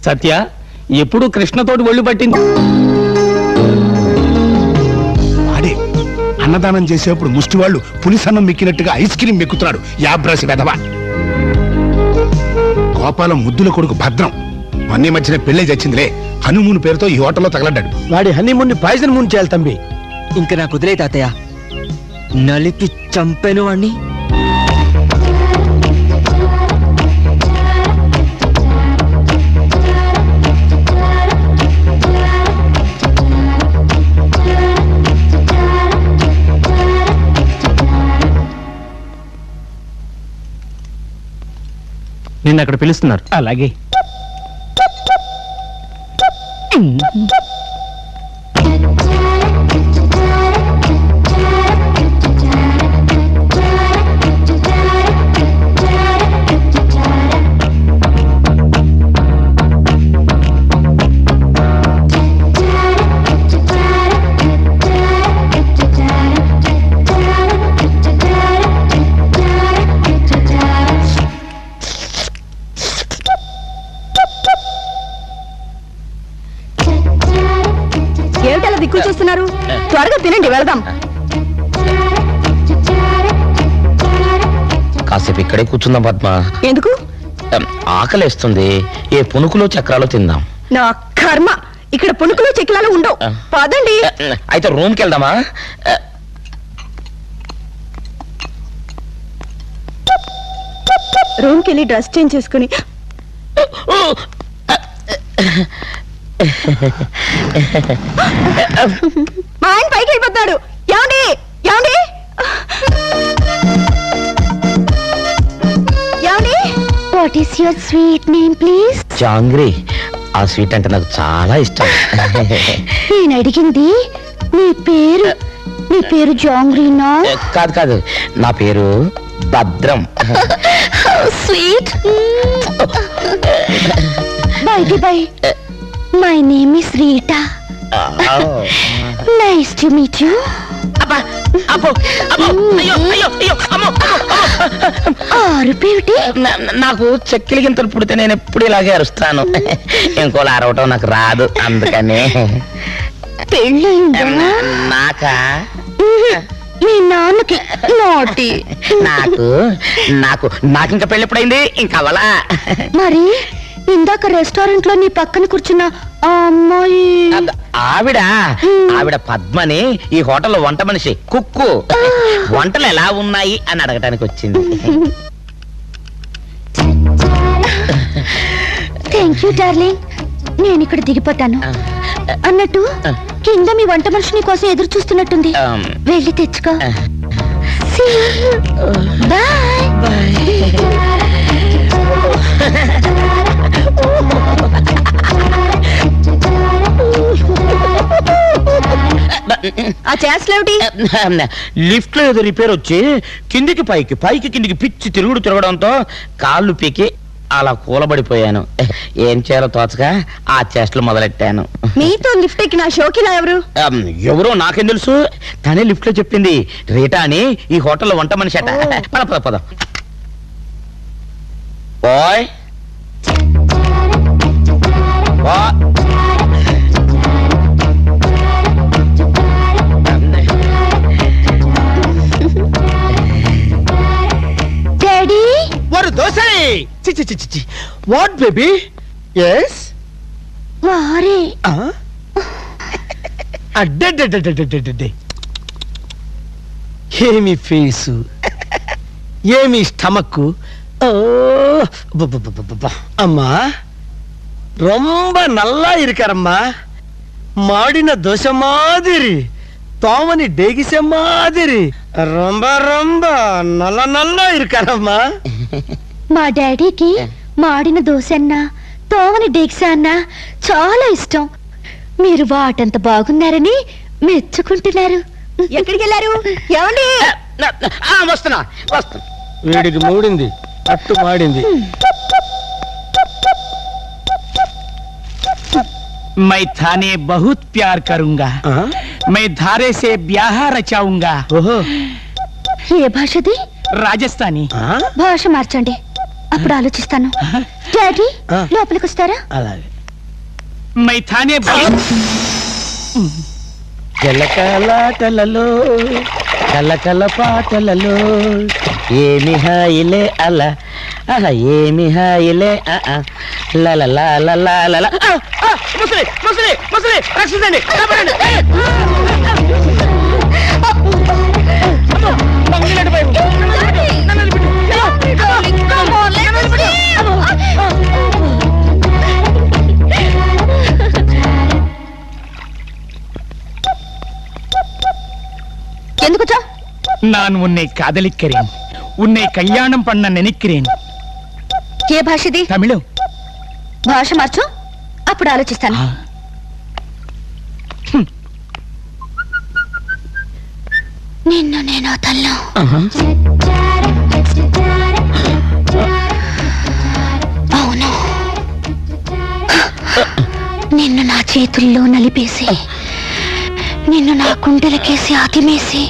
సత్య ఎప్పుడు కృష్ణతోటి ఒళ్ళు పట్టింది. వాడే అన్నదానం చేసేప్పుడు ముష్టి వాళ్ళు పులిసన్నం మెక్కినట్టుగా ఐస్ క్రీమ్ మెక్కుతున్నాడు. యాబ్రాసి వెధవా. గోపాలం ముద్దుల కొడుకు భద్రం మొన్న మధ్యన పెళ్లి చచ్చిందిలే. హనీమూన్ పేరుతో ఈ హోటల్లో తగలడ్డాడు. వాడి హనీమూన్ పాయిజన్ మూన్ చేయాలి తంబి. ఇంకా నాకు కుదిరే తాతయ్య, నలిపి చంపాను వాణ్ణి. నిన్న అక్కడ పిలుస్తున్నారు. అలాగే. ఏమిటలా దిక్కులు చూస్తున్నారు? త్వరగా తినండి, వెళదాం. కాసేపు ఇక్కడే కూర్చుందాం పద్మ. ఎందుకు? ఆకలేస్తుంది. ఏ పునుకులో చక్రాలు తిందాం. నా కర్మ, ఇక్కడ పుణుకులు చెక్కిలాలు ఉండవు. పదండి. అయితే రూమ్కి వెళ్దామా? రూమ్కి వెళ్ళి డ్రెస్ చేంజ్ చేసుకుని మా ఆయన పైకి వెళ్ళిపోతాడు. ఏమండి ఏమండి ఏమండి? What is your sweet name please? Jangri. ఆ స్వీట్ అంటే నాకు చాలా ఇష్టం. నేను అడిగింది నీ పేరు. నీ పేరు జాంగ్రీనా? కాదు కాదు, నా పేరు భద్రం. Sweet. By my name is Rita. Nice to meet you. నాకు చెక్కిలి గింతలు పుడితే నేను ఎప్పుడు ఇలాగే అరుస్తాను. ఇంకోలా అరవటం నాకు రాదు, అందుకని. పెళ్ళయిందా? నాకా? మీ నాన్నకి నాటి. నాకు నాకు నాకు ఇంకా పెళ్ళి ఎప్పుడైంది? ఇంకా అవలా. మరి ఇందాక రెస్టారెంట్ లో నీ పక్కన కూర్చున్న ఆ అమ్మాయి? ఆవిడ పద్మని, ఈ హోటల్లో వంట మనిషి, కుక్కు. వంటలు ఎలా ఉన్నాయి అని అడగటానికి వచ్చింది. Thank you darling. నేను ఇక్కడ దిగిపోతాను. అన్నట్టు కింద మీ వంట మనిషి నీ కోసం ఎదురు చూస్తున్నట్టుంది. వెళ్ళి తెచ్చుకో. బాయ్. ఆ చేస్తలేమిటి? లిఫ్ట్ లో ఏదో రిపేర్ వచ్చి కిందికి పైకి పైకి కిందికి పిచ్చి తిరగడంతో కాళ్ళు పీకి అలా కూలబడిపోయాను. ఏం చేయాలో తోచగా ఆ చేష్టలు మొదలెట్టాను. మీతో లిఫ్ట్ ఎక్కిన షోకిలా ఎవరు? ఎవరో నాకేం తెలుసు. తనే లిఫ్ట్ లో చెప్పింది. రీటా అని ఈ హోటల్లో వంట మనిషి అట. పద పద. Bye daddy. వారు దోసై. What baby? ఎస్. వారే. అడ్డే. ఏమి ఫేసు, ఏమి స్టమక్. అమ్మా ரொம்ப நல்லா இருக்காரம்மா. மாடின தோசை மாதிரி, தோமனி டேகிச மாதிரி ரொம்ப ரொம்ப நல்லா இருக்காరమ్మా. మా డాడీకి మాడిన దోశ అన్నా తోవని డేక్స అన్నా చాలా ఇష్టం. మీరు వాటంత బాగున్నారని మెచ్చుకుంటున్నారు. ఎక్కడికి వెళ్ళారు? ఏమండి? వస్తున్నా. వీడికి మూడింది, అట్టు మాడింది. मैं थाने बहुत प्यार करूंगा. मैं धारे से ब्याह रचाऊंगा. ఏ భాషది? రాజస్థానీ. భాష మార్చండి, అప్పుడు ఆలోచిస్తాను. డాడీ లోపలికి వస్తారా? అలాగే. मैं थाने కలకలాటలలో కలకల పాటలలో ఏమి హాయిలే అలా ఏమి హాయిలే లల ముసలి ముసలి ముసలి రక్షించండి ఎందుకుచా? நான் உன்னை காதலிக்கிறேன், உன்னை கல்யாணம் பண்ண நினைக்கிறேன். ఏ భాషది? తమిళం. భాష మార్చు, అప్పుడు ఆలోచిస్తాను. నిన్ను నేను తల్లో అవును, నిన్ను నా చేతుల్లో నలిపేసి నిన్ను నా కుండలకేసి ఆతిమేసి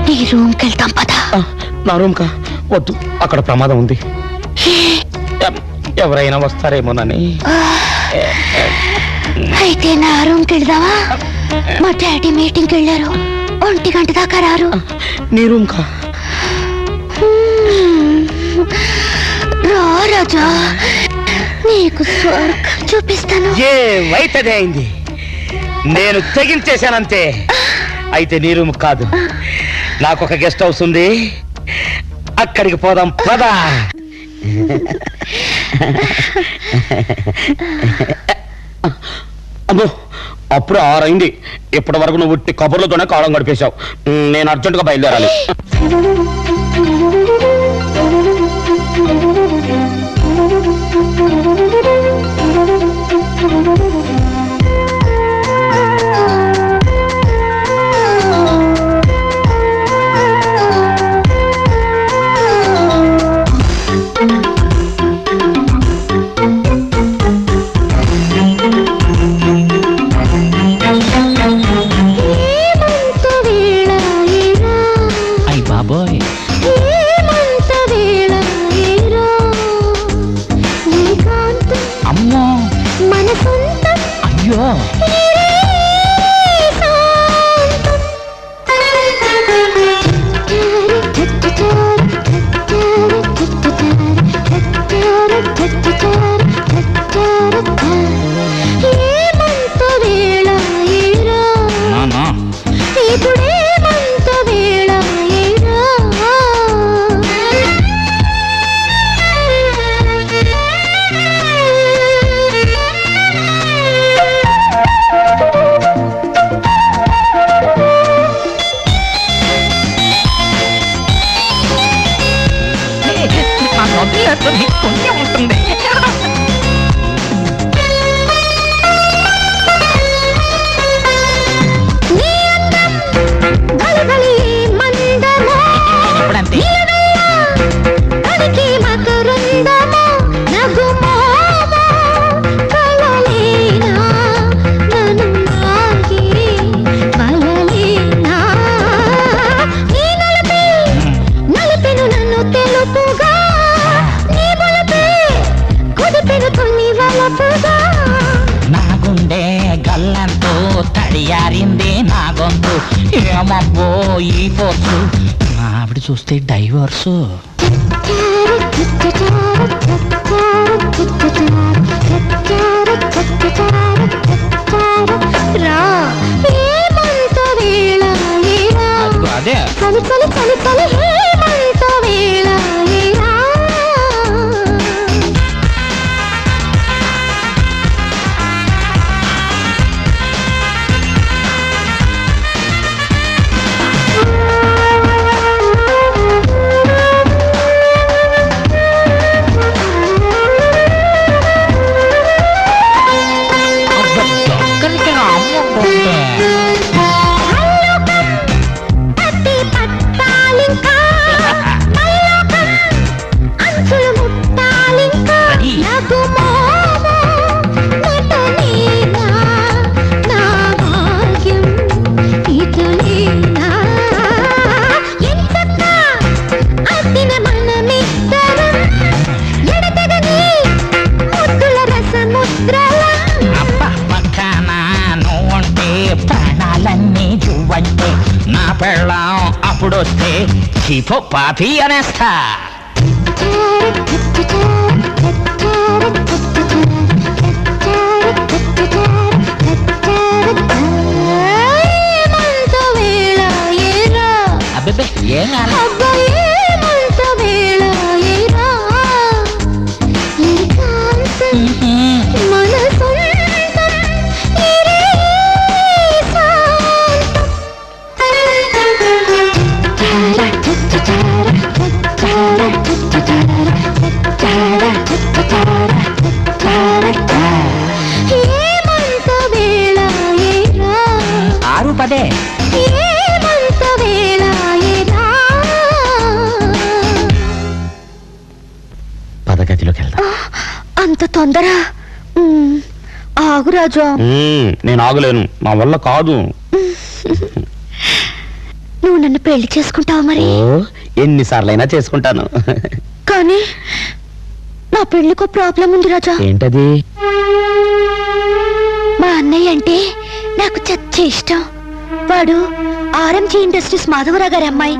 నీ రూమ్కి వెళ్తాం పదా. నా రూమ్ కా వద్దు, అక్కడ ప్రమాదం ఉంది, ఎవరైనా వస్తారేమోనని. అయితే నా రూమ్కి వెళ్దావా? మా డాడీ మీటింగ్కి వెళ్ళారు, 1 గంట దాకా రారు. నీ రూమ్ కా రా రాజా, నీకు స్వర్గం చూపిస్తాను. ఏ వైతదే అయింది, నేను తెగించేశానంతే. అయితే నీ రూమ్ కాదు, నాకు ఒక గెస్ట్ హౌస్ ఉంది, అక్కడికి పోదాం పదా. అమ్మో, అప్పుడు 6 అయింది, ఇప్పటి వరకు నువ్వు ఉట్టి కబుర్లతోనే కాలం గడిపేశావు. నేను అర్జెంటుగా బయలుదేరాలి. ఆవిడ చూస్తే డైవర్స్. అదే ప్రాణాలన్నీ జువ్వంటే నా పెళ్ళాం అప్పుడొస్తే చీఫో పాపి అనేస్తా. అబ్బే ఏం ఆరు పదే పదగతిలోకి వెళ్దాం. అంత తొందర? ఆగు రాజా. నేను ఆగలేను, నా వల్ల కాదు. నువ్వు నన్ను పెళ్లి చేసుకుంటావు మరి? ఎన్నిసార్లైనా చేసుకుంటాను. కానీ నా పెళ్లికో ప్రాబ్లం ఉంది రాజా. ఏంటది? మా అన్నయ్య అంటే నాకు చచ్చే ఇష్టం. వాడు ఆర్ఎంజీ ఇండస్ట్రీస్ మాధవరావు గారి అమ్మాయి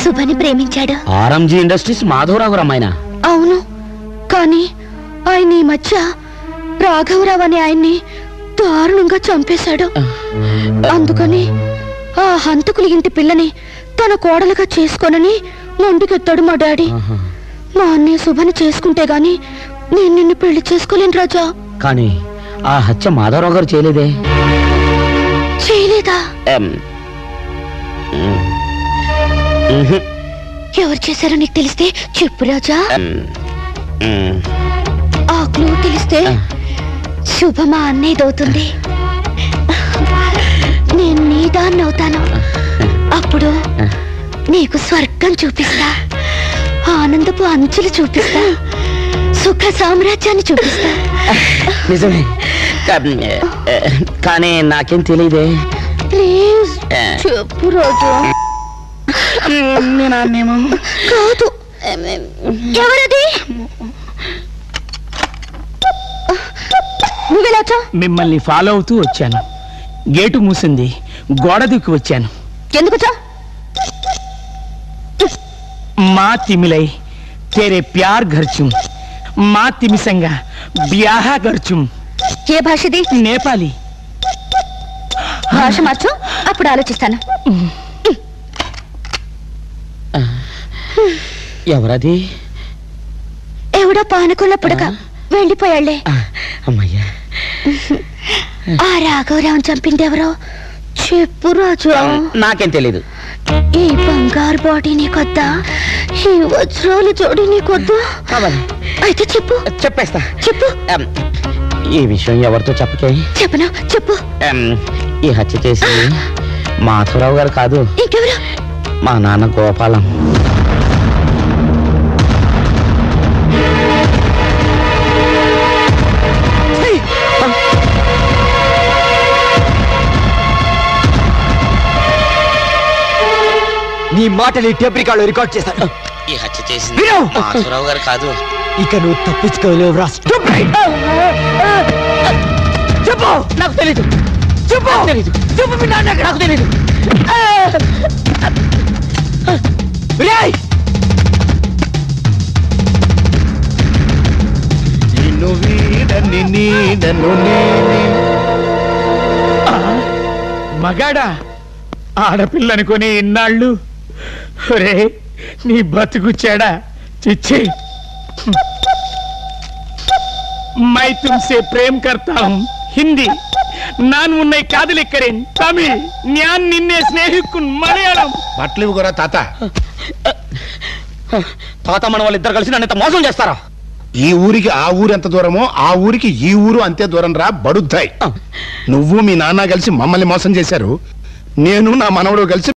శుభని ప్రేమించాడు. ఆర్ఎంజీ ఇండస్ట్రీస్ మాధవరావు గారు అమ్మాయినా? అవును. కానీ ఆయన ఈ మధ్య రాఘవరావు అనే ఆయన్ని దారుణంగా చంపేశాడు. అందుకని ఆ హంతకులు ఇంటి పిల్లని తన కోడలుగా చేసుకోనని మొండికెత్తాడు మా డాడీ. మా అన్నయ్య శుభని చేసుకుంటే గాని నేను నిన్ను పెళ్లి చేసుకోలేను రాజా. కానీ ఆ హత్య మాధవరావు గారు చేయలేదే? చేయలేదా? ఎవరు చేశారో నీకు తెలిస్తే చెప్పు రాజా. ఆ క్లూ తెలిస్తే శుభ మా అన్నయ్యదవుతుంది. నేను నీ దాన్ని అవుతాను. అప్పుడు నీకు స్వర్గం చూపిస్తా, ఆనందపు అంచులు చూపిస్తా, సుఖ సామ్రాజ్యాన్ని చూపిస్తా. నిజమే, కానీ నాకేం తెలియదే. ప్లీజ్ చెప్పు రోజు. కాదు. ఎవరది? నువ్వెలాచా? మిమ్మల్ని ఫాలో అవుతూ వచ్చాను. గేటు మూసింది, గోడ దిక్కు వచ్చాను. ఎందుకుచా? మా తిమిలై तेरे प्यार घरचुम మా తిమిసంగా బ్యాహ గర్చుం. ఏ భాషది? నేపాలి. భాష మార్చు, అప్పుడు ఆలోచిస్తాను. ఎవరది? ఎవడో పానకుల పుడక వెళ్ళిపోయాళ్లే. అమ్మయ్యా. ఆ రాఘవరావు చంపింది ఎవరో చెప్పు రాజు. నాకేం తెలీదు. ఈ బంగారు బాడీ నీకొద్దా? ఈ వజ్రాలు జోడి నీకొద్దా? అయితే చెప్పు. చెప్పేస్తా. చెప్పు. ఈ విషయం ఎవరితో చెప్పకే. చెప్పను, చెప్పు. ఈ హత్య చేసి మాధవరావు గారు కాదు, ఇంకెవరు? మా నాన్న గోపాలం. నీ మాటని టేప్ రికార్డులో రికార్డ్ చేశాను. ఈ హత్య చేసింది మాధవరావు గారు కాదు. ఇక నువ్వు తప్పించుకోలేవురా. చెప్పు. నాకు తెలీదు. చెప్పు. తెలీదు. చెప్పు. నాకు తెలీదు. మగాడా ఆడపిల్లనుకొని ఇన్నాళ్ళు రే నీ బతుకు చెడా చిచ్చి. मैं तुमसे प्रेम करता हूँ हिंदी नान उन्नई कादलिक्करेन तमिल न्यान निन्ने स्नेहिकुन मलयाళం. బట్టలు ఇవ్వరా తాత. తాత మన వాళ్ళిద్దరు కలిసి నన్ను ఇంత మోసం చేస్తారా? ఈ ఊరికి ఆ ఊరు ఎంత దూరమో ఆ ఊరికి ఈ ఊరు అంతే దూరం రా బడుద్దాయి. నువ్వు మీ నాన్న కలిసి మమ్మల్ని మోసం చేశారు. నేను నా మనవడు కలిసి